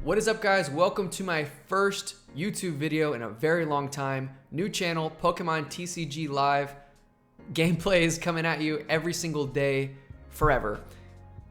What is up, guys? Welcome to my first YouTube video in a very long time. New channel, Pokemon TCG Live. Gameplays coming at you every single day, forever.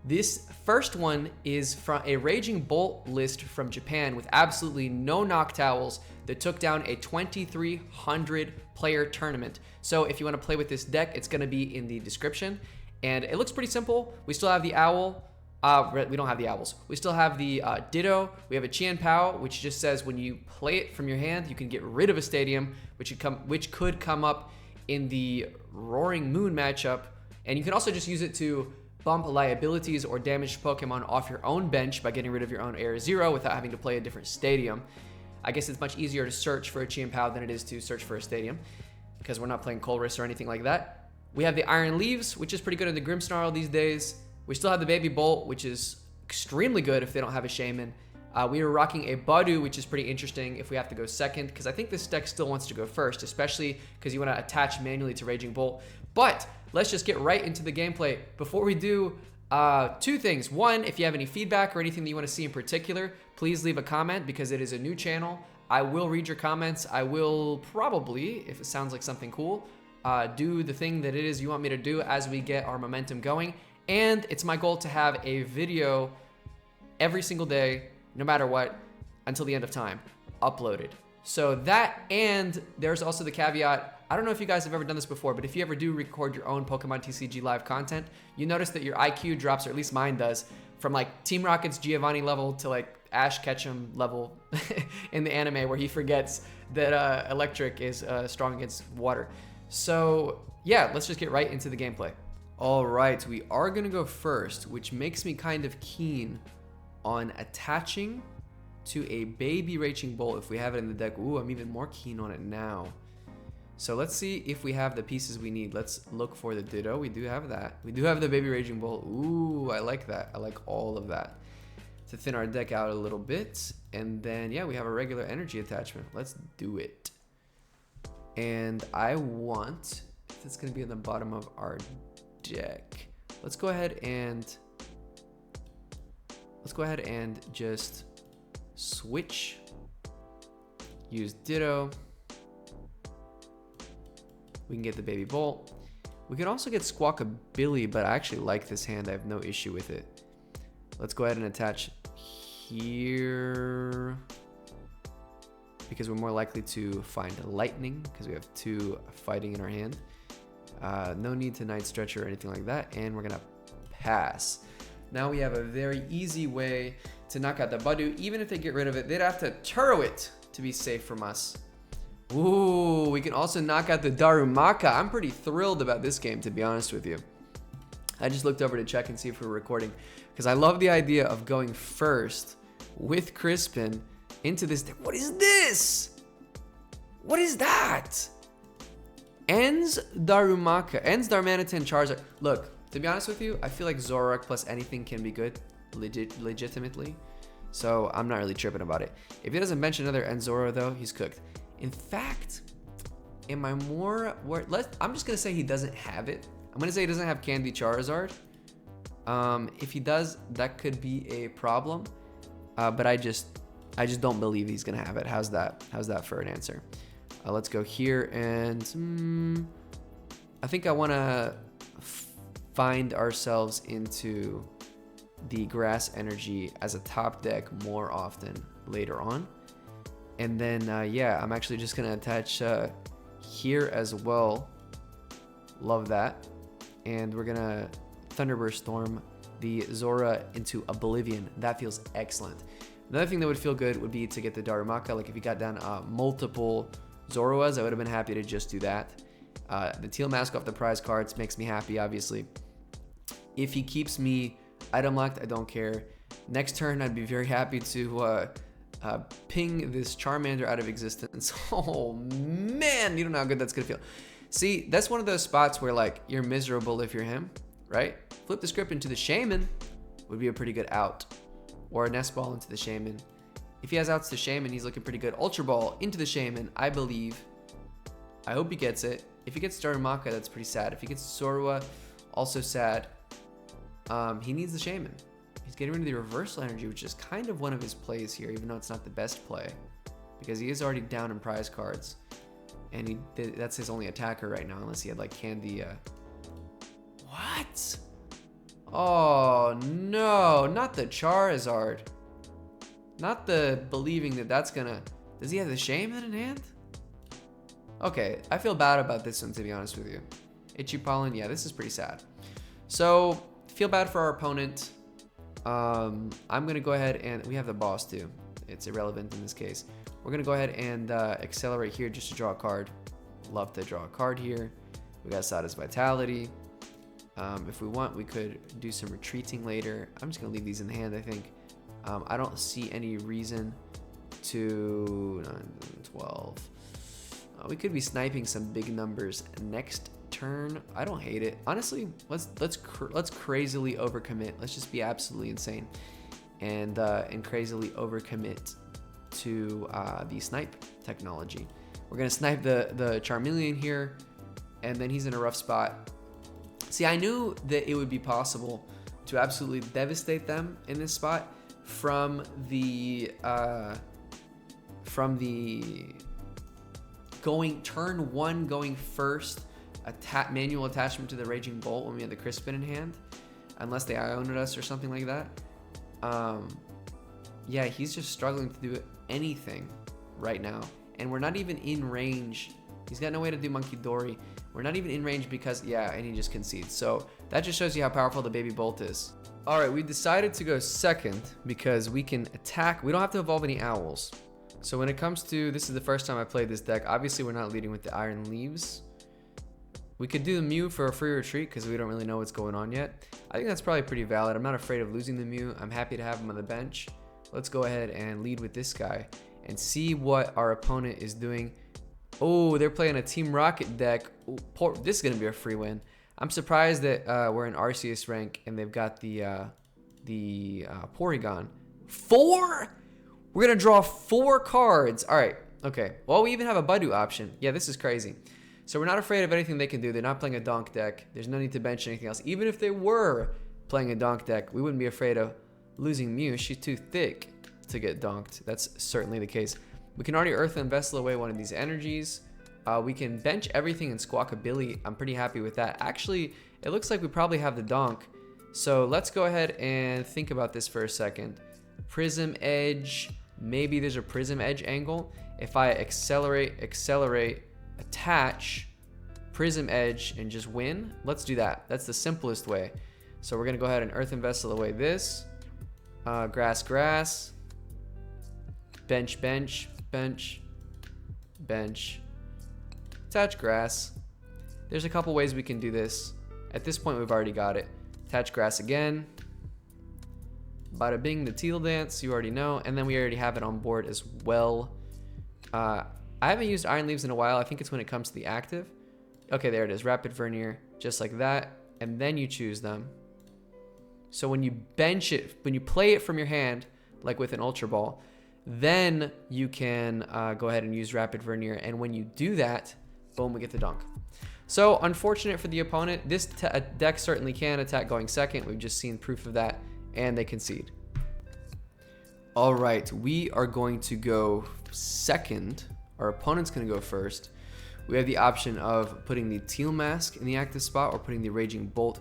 This first one is from a Raging Bolt list from Japan with absolutely no Noctowls that took down a 2,300 player tournament. So if you want to play with this deck, it's going to be in the description. And it looks pretty simple. We still have the Owl. We don't have the Owls. We still have the Ditto. We have a Chien-Pao, which just says when you play it from your hand, you can get rid of a stadium, which could come up in the Roaring Moon matchup. And you can also just use it to bump liabilities or damaged Pokemon off your own bench by getting rid of your own Air Zero without having to play a different stadium. I guess it's much easier to search for a Chien-Pao than it is to search for a stadium because we're not playing Colress or anything like that. We have the Iron Leaves, which is pretty good in the Grimmsnarl these days. We still have the Baby Bolt, which is extremely good if they don't have a Shaman. We were rocking a Budew, which is pretty interesting if we have to go second, because I think this deck still wants to go first, especially because you want to attach manually to Raging Bolt. But let's just get right into the gameplay. Before we do, two things. One, if you have any feedback or anything that you want to see in particular, please leave a comment because it is a new channel. I will read your comments. I will probably, if it sounds like something cool, do the thing that it is you want me to do as we get our momentum going. And it's my goal to have a video every single day, no matter what, until the end of time, uploaded. So that, and there's also the caveat, I don't know if you guys have ever done this before, but if you ever do record your own Pokemon TCG Live content, you notice that your IQ drops, or at least mine does, from like Team Rocket's Giovanni level to like Ash Ketchum level in the anime, where he forgets that electric is strong against water. So yeah, let's just get right into the gameplay. All right, we are gonna go first, which makes me kind of keen on attaching to a baby Raging Bolt if we have it in the deck. Ooh, I'm even more keen on it now. So let's see if we have the pieces we need. Let's look for the Ditto. We do have that. We do have the baby Raging Bolt. Ooh, I like that. I like all of that. To thin our deck out a little bit. And then, yeah, we have a regular energy attachment. Let's do it. And I want, if it's gonna be in the bottom of our deck, let's go ahead and just switch, use Ditto. We can get the Baby Bolt. We can also get Squawkabilly, but I actually like this hand. I have no issue with it. Let's go ahead and attach here because we're more likely to find Lightning because we have two Fighting in our hand. No need to Night Stretcher or anything like that, and we're gonna pass. Now we have a very easy way to knock out the Budew. Even if they get rid of it, they'd have to Turo it to be safe from us. Ooh, we can also knock out the Darumaka. I'm pretty thrilled about this game, to be honest with you. I just looked over to check and see if we were recording, because I love the idea of going first with Crispin into this deck. What is this? What is that? Ends Darumaka, Ends Darmanitan Charizard. Look, to be honest with you, I feel like Zoroark plus anything can be good, legitimately. So I'm not really tripping about it. If he doesn't mention another End Zoro though, he's cooked. In fact, am I more worried? I'm just gonna say he doesn't have it. I'm gonna say he doesn't have Candy Charizard. If he does, that could be a problem. But I just don't believe he's gonna have it. How's that? How's that for an answer? Let's go here, and I think I want to find ourselves into the Grass Energy as a top deck more often later on. And then, yeah, I'm actually just going to attach here as well. Love that. And we're going to Thunderburst Storm the Zora into Oblivion. That feels excellent. Another thing that would feel good would be to get the Darumaka. Like if you got down multiple Zoroas, I would have been happy to just do that. The Teal Mask off the prize cards makes me happy, obviously. If he keeps me item locked, I don't care. Next turn, I'd be very happy to ping this Charmander out of existence. Oh man, you don't know how good that's gonna feel. See, that's one of those spots where like you're miserable if you're him, right? Flip the script into the Shaman would be a pretty good out. Or a Nest Ball into the Shaman. If he has outs to Shaman, he's looking pretty good. Ultra Ball into the Shaman, I believe. I hope he gets it. If he gets Darumaka, that's pretty sad. If he gets Zorua, also sad. He needs the Shaman. He's getting rid of the reversal energy, which is kind of one of his plays here, even though it's not the best play. Because he is already down in prize cards. And that's his only attacker right now, unless he had like Candy. What? Oh no, not the Charizard. Not the believing that that's gonna... Does he have the Shaman in hand? Okay, I feel bad about this one, to be honest with you. Itchy Pollen, yeah, this is pretty sad. So, feel bad for our opponent. I'm gonna go ahead and... We have the boss too. It's irrelevant in this case. We're gonna go ahead and accelerate here just to draw a card. Love to draw a card here. We got Sada's Vitality. If we want, we could do some retreating later. I'm just gonna leave these in the hand, I think. I don't see any reason to 9, 12. We could be sniping some big numbers next turn. I don't hate it. Honestly, let's crazily overcommit. Let's just be absolutely insane and crazily overcommit to the snipe technology. We're gonna snipe the Charmeleon here, and then he's in a rough spot. See, I knew that it would be possible to absolutely devastate them in this spot from the turn 1 going first manual attachment to the Raging Bolt when we had the Crispin in hand, unless they Ioned us or something like that. Yeah, he's just struggling to do anything right now, and we're not even in range. He's got no way to do Monkey Dory. We're not even in range because, yeah, and he just concedes. So that just shows you how powerful the Baby Bolt is. All right, we decided to go second because we can attack. We don't have to evolve any Owls. So when it comes to, this is the first time I played this deck. Obviously, we're not leading with the Iron Leaves. We could do the Mew for a free retreat because we don't really know what's going on yet. I think that's probably pretty valid. I'm not afraid of losing the Mew. I'm happy to have him on the bench. Let's go ahead and lead with this guy and see what our opponent is doing. Oh, they're playing a Team Rocket deck. Ooh, this is going to be a free win. I'm surprised that we're in Arceus rank and they've got the Porygon. 4? We're going to draw 4 cards. All right. Okay. Well, we even have a Budew option. Yeah, this is crazy. So we're not afraid of anything they can do. They're not playing a Donk deck. There's no need to bench anything else. Even if they were playing a Donk deck, we wouldn't be afraid of losing Mew. She's too thick to get donked. That's certainly the case. We can already Earthen Vessel away one of these energies. We can bench everything in Squawkabilly. I'm pretty happy with that. Actually, it looks like we probably have the donk. So let's go ahead and think about this for a second. Prism Edge. Maybe there's a Prism Edge angle. If I accelerate, attach, Prism Edge, and just win, let's do that. That's the simplest way. So we're going to go ahead and Earthen Vessel away this. Grass, bench, attach grass. There's a couple ways we can do this. At this point, we've already got it. Attach grass again. Bada bing, the Teal dance, you already know. And then we already have it on board as well. I haven't used Iron Leaves in a while. I think it's when it comes to the active. Okay, there it is. Rapid Vernier, just like that. And then you choose them. So when you bench it, when you play it from your hand, like with an Ultra Ball, then you can go ahead and use Rapid Vernier. And when you do that, boom, we get the donk. So unfortunate for the opponent. This deck certainly can attack going second. We've just seen proof of that, and they concede. All right, we are going to go second. Our opponent's going to go first. We have the option of putting the Teal Mask in the active spot or putting the Raging Bolt.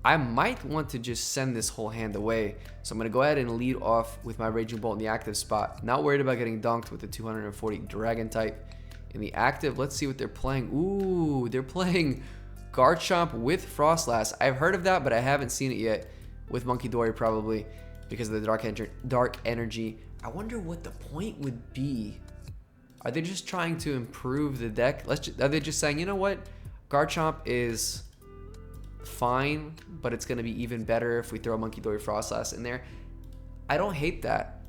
I might want to just send this whole hand away. So I'm going to go ahead and lead off with my Raging Bolt in the active spot. Not worried about getting donked with the 240 Dragon type. In the active, let's see what they're playing. Ooh, they're playing Garchomp with Frostlass. I've heard of that, but I haven't seen it yet. With Monkey Dory probably because of the dark energy. I wonder what the point would be. Are they just trying to improve the deck? Are they just saying, you know what? Garchomp is fine, but it's going to be even better if we throw Monkey Dory Frostlass in there. I don't hate that.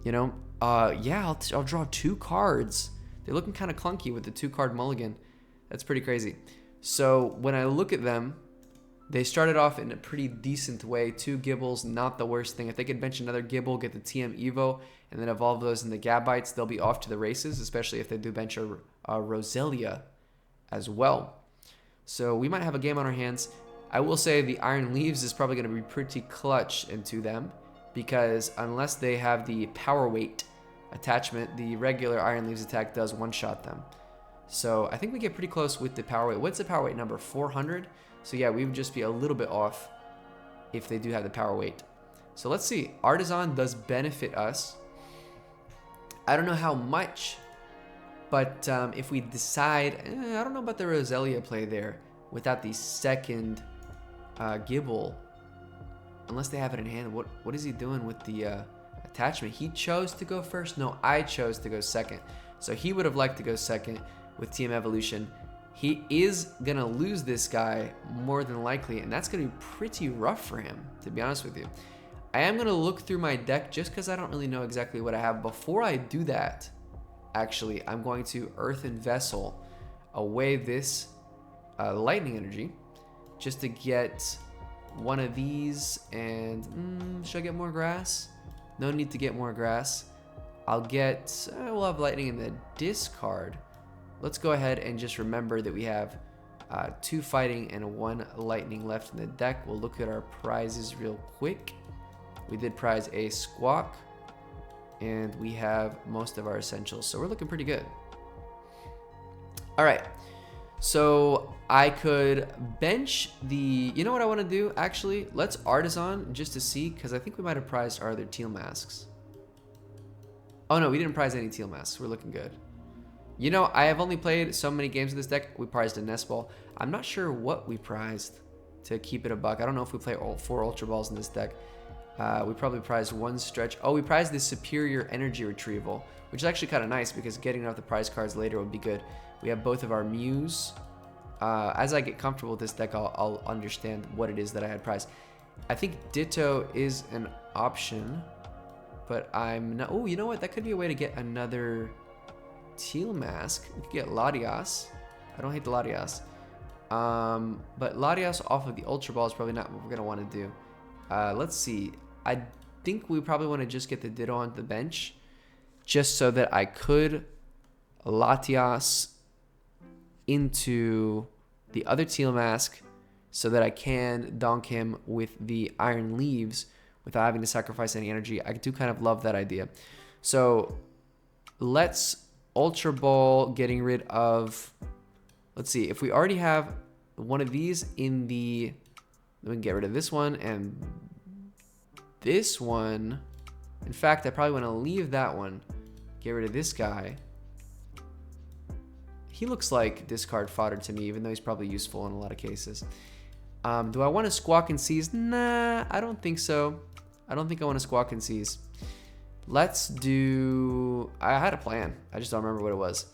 You know, yeah, I'll draw 2 cards. They're looking kind of clunky with the 2-card mulligan. That's pretty crazy. So when I look at them, they started off in a pretty decent way. 2 Gibbles, not the worst thing. If they could bench another Gibble, get the TM Evo, and then evolve those into Gabites, they'll be off to the races, especially if they do bench a Roselia as well. So we might have a game on our hands. I will say the Iron Leaves is probably going to be pretty clutch into them. because unless they have the power weight attachment, the regular Iron Leaves attack does one-shot them. So I think we get pretty close with the power weight. What's the power weight number? 400? So yeah, we would just be a little bit off if they do have the power weight. So let's see. Artisan does benefit us. I don't know how much, but if we decide, I don't know about the Roselia play there without the second Gibble, unless they have it in hand. What is he doing with the attachment? He chose to go first. No, I chose to go second. So he would have liked to go second with Team Evolution. He is gonna lose this guy more than likely, and that's gonna be pretty rough for him, to be honest with you. I am gonna look through my deck just because I don't really know exactly what I have. Before I do that, actually, I'm going to Earthen Vessel away this Lightning Energy just to get one of these. And should I get more grass? No need to get more grass. I'll get, we'll have Lightning in the discard. Let's go ahead and just remember that we have 2 fighting and 1 lightning left in the deck. We'll look at our prizes real quick. We did prize a Squawk, and we have most of our essentials, so we're looking pretty good. All right, so I could bench the, you know what I want to do? Actually, let's Artisan just to see, because I think we might have prized our other Teal masks. Oh no, we didn't prize any Teal masks. We're looking good. You know, I have only played so many games of this deck. We prized a Nest Ball. I'm not sure what we prized, to keep it a buck. I don't know if we play all 4 Ultra Balls in this deck. We probably prized 1 stretch. Oh, we prized the Superior Energy Retrieval, which is actually kind of nice because getting off the prize cards later would be good. We have both of our Mews. As I get comfortable with this deck, I'll understand what it is that I had prized. I think Ditto is an option, but I'm not. Oh, you know what? That could be a way to get another Teal mask. We could get Latias. I don't hate the Latias. But Latias off of the Ultra Ball is probably not what we're going to want to do. Let's see. I think we probably want to just get the Ditto on the bench just so that I could Latias into the other Teal mask so that I can donk him with the Iron Leaves without having to sacrifice any energy. I do kind of love that idea. So let's Ultra Ball getting rid of, let's see, if we already have one of these in the, we can get rid of this one and this one. In fact, I probably want to leave that one, get rid of this guy. He looks like discard fodder to me, even though he's probably useful in a lot of cases. Do I want to Squawk and Seize? Nah, I don't think so. I don't think I want to Squawk and Seize. Let's do, I had a plan. I just don't remember what it was.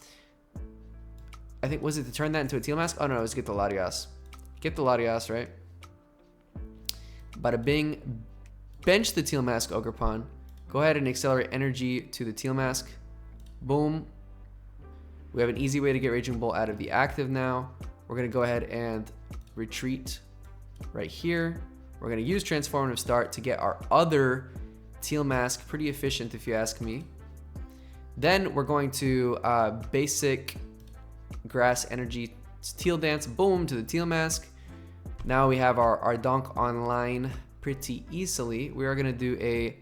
I think, was it to turn that into a Teal mask? Oh no, it was get the Latias. Get the Latias, right? Bada bing. Bench the Teal mask, Ogerpon. Go ahead and accelerate energy to the Teal mask. Boom. We have an easy way to get Raging Bolt out of the active now. We're going to go ahead and retreat right here. We're going to use Transformative Start to get our other Teal mask. Pretty efficient if you ask me. Then we're going to basic Grass Energy Teal Dance. Boom, to the Teal mask. Now we have our donk online pretty easily. We are going to do a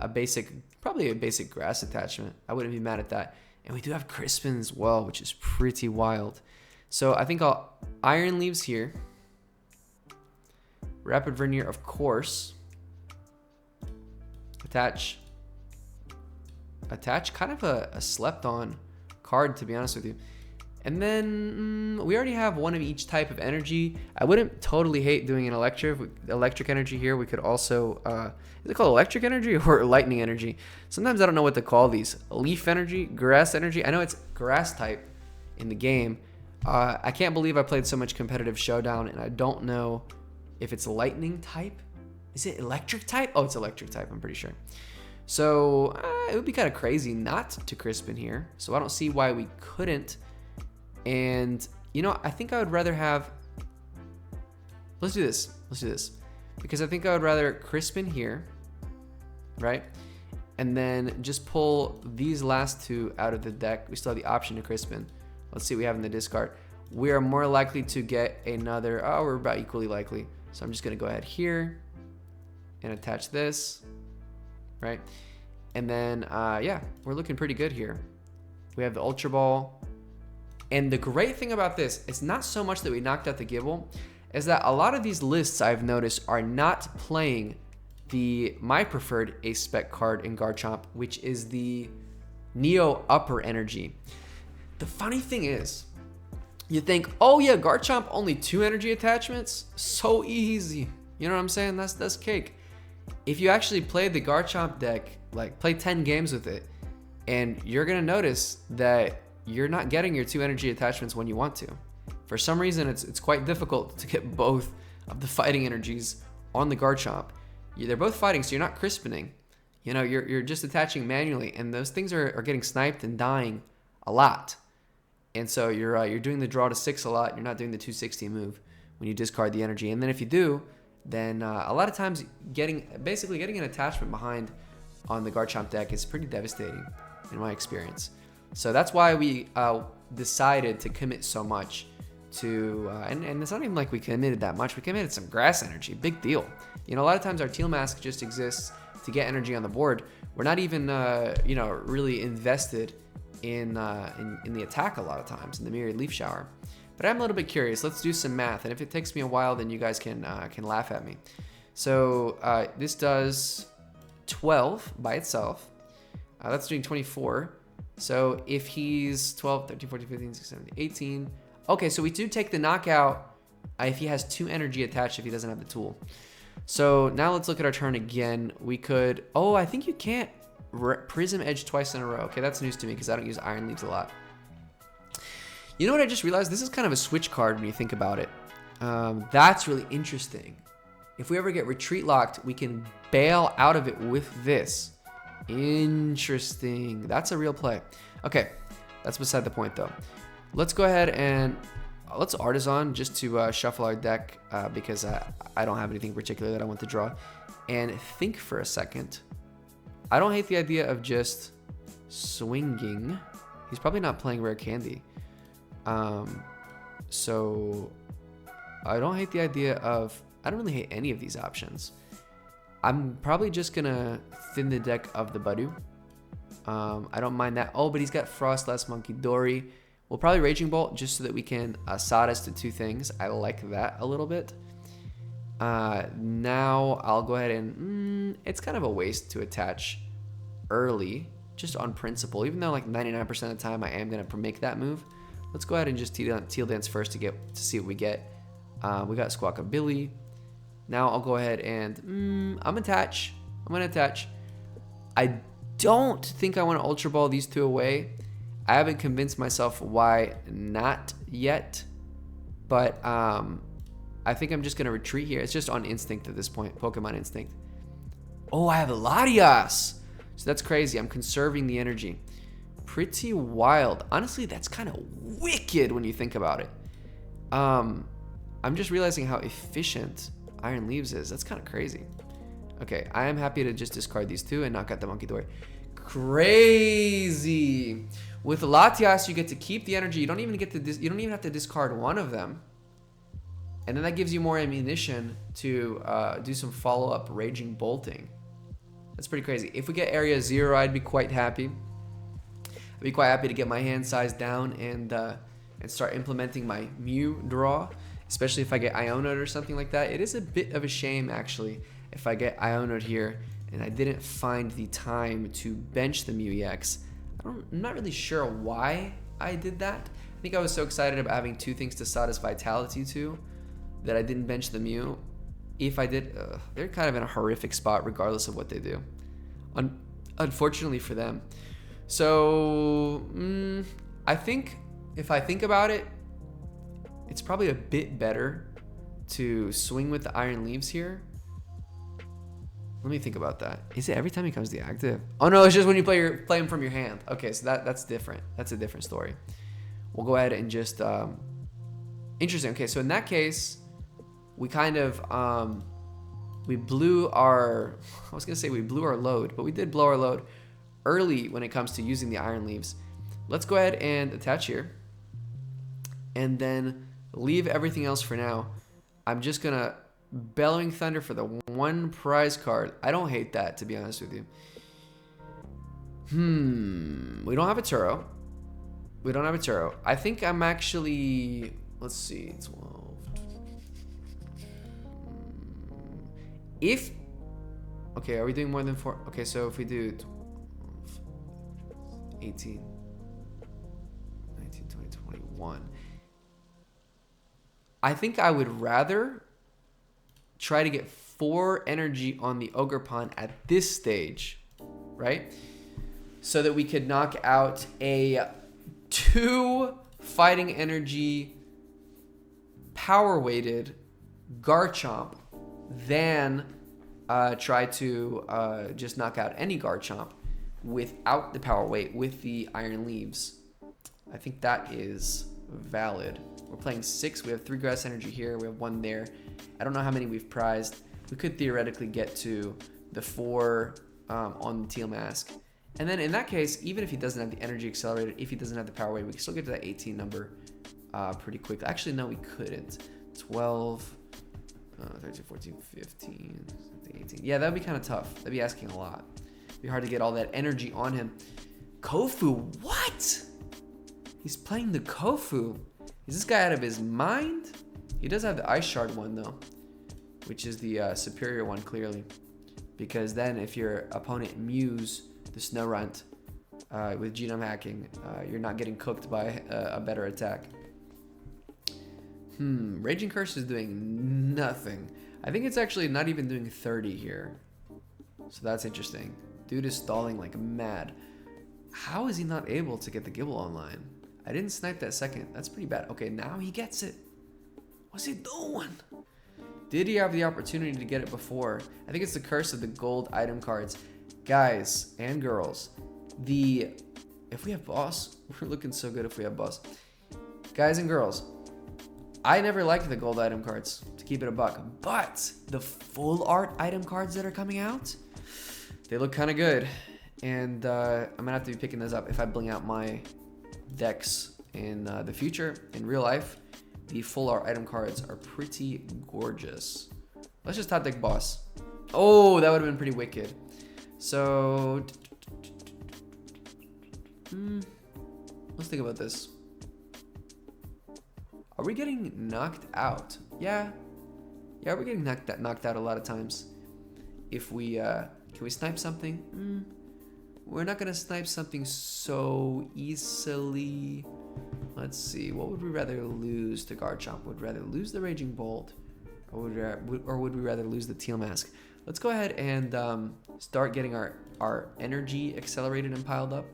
basic, probably a basic grass attachment. I wouldn't be mad at that. And we do have Crispin as well, which is pretty wild. So I think I'll Iron Leaves here. Rapid Vernier, of course. Attach. Attach, kind of a slept on card, to be honest with you. And then we already have one of each type of energy. I wouldn't totally hate doing an electric energy here. We could also, is it called electric energy or lightning energy? Sometimes I don't know what to call these. Leaf energy, grass energy. I know it's grass type in the game. I can't believe I played so much competitive showdown and I don't know if it's lightning type. Is it electric type? Oh, it's electric type, I'm pretty sure. So it would be kind of crazy not to Crispin here. So I don't see why we couldn't. And, you know, I think I would rather have, let's do this. Let's do this. Because I think I would rather Crispin here, right? And then just pull these last 2 out of the deck. We still have the option to Crispin. Let's see what we have in the discard. We are more likely to get another, oh, we're about equally likely. So I'm just going to go ahead here and attach this. right? And then, yeah, we're looking pretty good here. We have the Ultra Ball. And the great thing about this, it's not so much that we knocked out the Gible, is that a lot of these lists I've noticed are not playing my preferred ace spec card in Garchomp, which is the Neo Upper Energy. The funny thing is, you think, oh yeah, Garchomp only 2 energy attachments? So easy. You know what I'm saying? That's cake. If you actually play the Garchomp deck, like play 10 games with it, and you're gonna notice that you're not getting your 2 energy attachments when you want to. For some reason, it's quite difficult to get both of the fighting energies on the Garchomp. They're both fighting, so you're not crispining. You know, you're just attaching manually, and those things are getting sniped and dying a lot. And so you're doing the draw to 6 a lot. You're not doing the 260 move when you discard the energy. And then if you do, then a lot of times basically getting an attachment behind on the Garchomp deck is pretty devastating in my experience. So that's why we decided to commit so much to, and it's not even like we committed that much. We committed some Grass Energy, big deal. You know, a lot of times our Teal mask just exists to get energy on the board. We're not even, you know, really invested in the attack a lot of times, in the Myriad Leaf Shower. But I'm a little bit curious. Let's do some math, and if it takes me a while, then you guys can laugh at me. So this does 12 by itself. That's doing 24. So if he's 12, 13, 14, 15, 16, 17, 18. Okay, so we do take the knockout if he has 2 energy attached if he doesn't have the tool. So now let's look at our turn again. We could, oh, I think you can't Prism Edge twice in a row. Okay, that's news to me because I don't use Iron Leaves a lot. You know what I just realized? This is kind of a switch card when you think about it. That's really interesting. If we ever get retreat locked, we can bail out of it with this. Interesting. That's a real play. Okay, that's beside the point though. Let's go ahead and let's Artisan just to shuffle our deck because I don't have anything particular that I want to draw. And think for a second. I don't hate the idea of just swinging. He's probably not playing Rare Candy. So I don't hate the idea of, I don't really hate any of these options. I'm probably just gonna thin the deck of the Budew. I don't mind that. Oh, but he's got Frostless, Monkey Dory. We'll probably Raging Bolt just so that we can Sada us to 2 things. I like that a little bit. Now I'll go ahead and, it's kind of a waste to attach early, just on principle, even though like 99% of the time I am gonna make that move. Let's go ahead and just Teal Dance first to see what we get. We got Squawkabilly. Now I'll go ahead and I'm gonna attach. I don't think I want to Ultra Ball these 2 away. I haven't convinced myself why not yet, but I think I'm just gonna retreat here. It's just on instinct at this point, Pokemon instinct. Oh, I have a Latias, so that's crazy. I'm conserving the energy. Pretty wild. Honestly, that's kind of wicked when you think about it. I'm just realizing how efficient Iron Leaves is. That's kind of crazy. Okay, I am happy to just discard these 2 and knock out the Monkey Dory. Crazy. With Latias, you get to keep the energy. You don't even have to discard one of them. And then that gives you more ammunition to do some follow-up Raging Bolting. That's pretty crazy. If we get Area 0, I'd be quite happy. I'd be quite happy to get my hand size down and start implementing my Mew draw, especially if I get Ionoed or something like that. It is a bit of a shame, actually, if I get Ionoed here and I didn't find the time to bench the Mew EX. I'm not really sure why I did that. I think I was so excited about having 2 things to Sada's Vitality to that I didn't bench the Mew. If I did, they're kind of in a horrific spot regardless of what they do. Unfortunately for them. So, I think if I think about it, it's probably a bit better to swing with the Iron Leaves here. Let me think about that. Is it every time he comes deactive? Oh no, it's just when you play him from your hand. Okay, so that's different. That's a different story. We'll go ahead and just interesting. Okay, so in that case, we kind of we blew our load, but we did blow our load early when it comes to using the Iron Leaves. Let's go ahead and attach here and then leave everything else for now. I'm just gonna Bellowing Thunder for the 1 prize card. I don't hate that, to be honest with you. We don't have a Turo. We don't have a Turo. I think I'm actually, let's see, 12. If, okay, are we doing more than 4? Okay, so if we do 12, 18, 19, 20, 21. I think I would rather try to get 4 energy on the Ogerpon at this stage, right? So that we could knock out a 2 Fighting Energy power weighted Garchomp, than try to just knock out any Garchomp without the power weight with the Iron Leaves. I think that is valid. We're playing 6. We have 3 Grass Energy here. We have 1 there. I don't know how many we've prized. We could theoretically get to the 4 on the Teal Mask. And then in that case, even if he doesn't have the Energy Accelerated, if he doesn't have the power weight, we can still get to that 18 number pretty quick. Actually, no, we couldn't. 12, 13, 14, 15, 18. Yeah, that would be kind of tough. That'd be asking a lot. It'd be hard to get all that energy on him. Kofu, what? He's playing the Kofu. Is this guy out of his mind? He does have the Ice Shard one, though, which is the superior one, clearly. Because then if your opponent Mews the Snorunt with genome hacking, you're not getting cooked by a better attack. Raging Curse is doing nothing. I think it's actually not even doing 30 here. So that's interesting. Dude is stalling like mad. How is he not able to get the Gibble online? I didn't snipe that second. That's pretty bad. Okay, now he gets it. What's he doing? Did he have the opportunity to get it before? I think it's the curse of the gold item cards. Guys and girls, if we have boss, we're looking so good if we have boss. Guys and girls, I never liked the gold item cards, to keep it a buck, but the full art item cards that are coming out, they look kind of good. And I'm gonna have to be picking those up if I bling out my decks in the future. In real life, the full art item cards are pretty gorgeous. Let's just top deck boss. Oh, that would have been pretty wicked. So let's think about this. Are we getting knocked out? Yeah, we're getting knocked out a lot of times. If we can we snipe something? We're not gonna snipe something so easily. Let's see. What would we rather lose to Garchomp? Would we rather lose the Raging Bolt, or would we rather lose the Teal Mask? Let's go ahead and start getting our energy accelerated and piled up.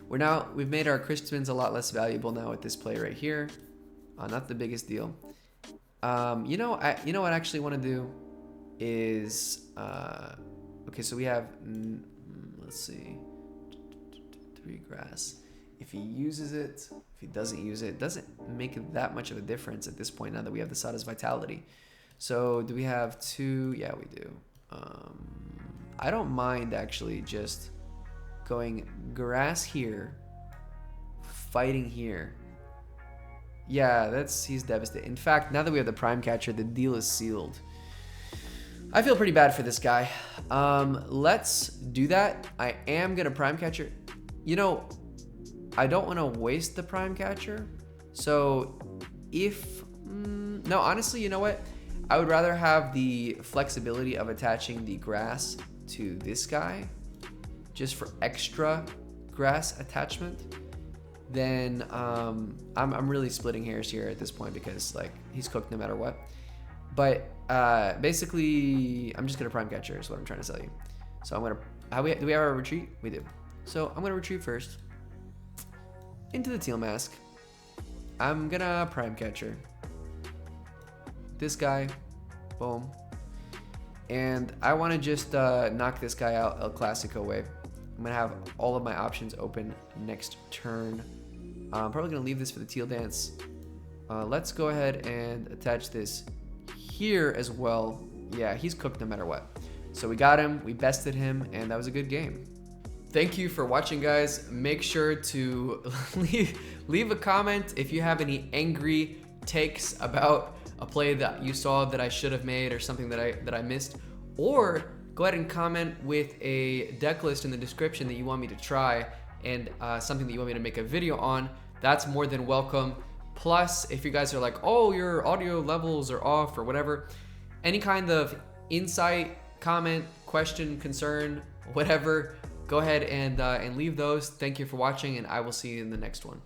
We've made our Crispins a lot less valuable now with this play right here. Not the biggest deal. You know what I actually want to do is okay. So we have let's see, 3 grass. If he uses it, if he doesn't use it, it doesn't make that much of a difference at this point now that we have the Sada's Vitality. So do we have 2? Yeah, we do. I don't mind actually just going grass here, fighting here. Yeah, he's devastated. In fact, now that we have the Prime Catcher, the deal is sealed. I feel pretty bad for this guy. Let's do that. I am gonna Prime Catcher. You know, I don't want to waste the Prime Catcher. So no, honestly, you know what? I would rather have the flexibility of attaching the grass to this guy just for extra grass attachment. Then I'm really splitting hairs here at this point because like he's cooked no matter what. But basically, I'm just gonna Prime Catcher is what I'm trying to tell you. So I'm gonna. Do we have our retreat? We do. So I'm gonna retreat first into the Teal Mask. I'm gonna Prime Catcher this guy, boom, and I want to just knock this guy out El Clasico way. I'm gonna have all of my options open next turn. I'm probably gonna leave this for the Teal Dance. Let's go ahead and attach this here as well. Yeah, he's cooked no matter what. So we got him, we bested him, and that was a good game. Thank you for watching, guys. Make sure to leave a comment if you have any angry takes about a play that you saw that I should have made or something that I missed, or go ahead and comment with a deck list in the description that you want me to try and something that you want me to make a video on. That's more than welcome. Plus, if you guys are like, oh, your audio levels are off or whatever, any kind of insight, comment, question, concern, whatever, go ahead and leave those. Thank you for watching, and I will see you in the next one.